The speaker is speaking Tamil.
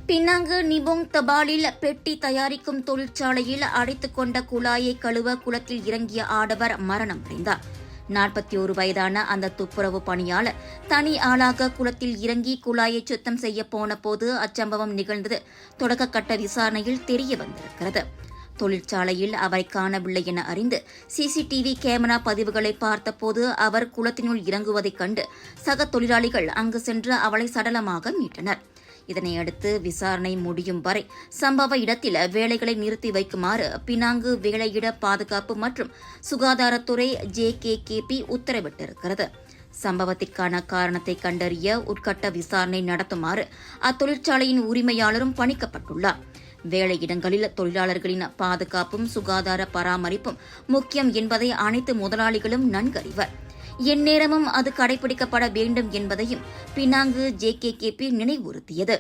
பினாங்கு நிபோங் தபாலில் பெட்டி தயாரிக்கும் தொழிற்சாலையில் அடைத்துக் கொண்ட குழாயை கழுவ குளத்தில் இறங்கிய ஆடவர் மரணமடைந்தார். 41 வயதான அந்த துப்புரவு பணியாளர் தனி ஆளாக குளத்தில் இறங்கி குழாயை சுத்தம் செய்ய போன போது அச்சம்பவம் நிகழ்ந்தது தொடக்கக்கட்ட விசாரணையில் தெரிய வந்திருக்கிறது. தொழிற்சாலையில் அவரை காணவில்லை என அறிந்து சிசிடிவி கேமரா பதிவுகளை பார்த்தபோது அவர் குளத்தினுள் இறங்குவதைக் கண்டு சக தொழிலாளிகள் அங்கு சென்று அவளை சடலமாக மீட்டனர். இதனையடுத்து விசாரணை முடியும் வரை சம்பவ இடத்தில் வேலைகளை நிறுத்தி வைக்குமாறு பினாங்கு வேலையிட பாதுகாப்பு மற்றும் சுகாதாரத்துறை JKKP உத்தரவிட்டிருக்கிறது. சம்பவத்திற்கான காரணத்தை கண்டறிய உட்கட்ட விசாரணை நடத்துமாறு அத்தொழிற்சாலையின் உரிமையாளரும் பணிக்கப்பட்டுள்ளார். வேலையிடங்களில் தொழிலாளர்களின் பாதுகாப்பும் சுகாதார பராமரிப்பும் முக்கியம் என்பதை அனைத்து முதலாளிகளும் நன்கறிவர். எந்நேரமும் அது கடைபிடிக்கப்பட வேண்டும் என்பதையும் பினாங்கு JKKP நினைவுறுத்தியது.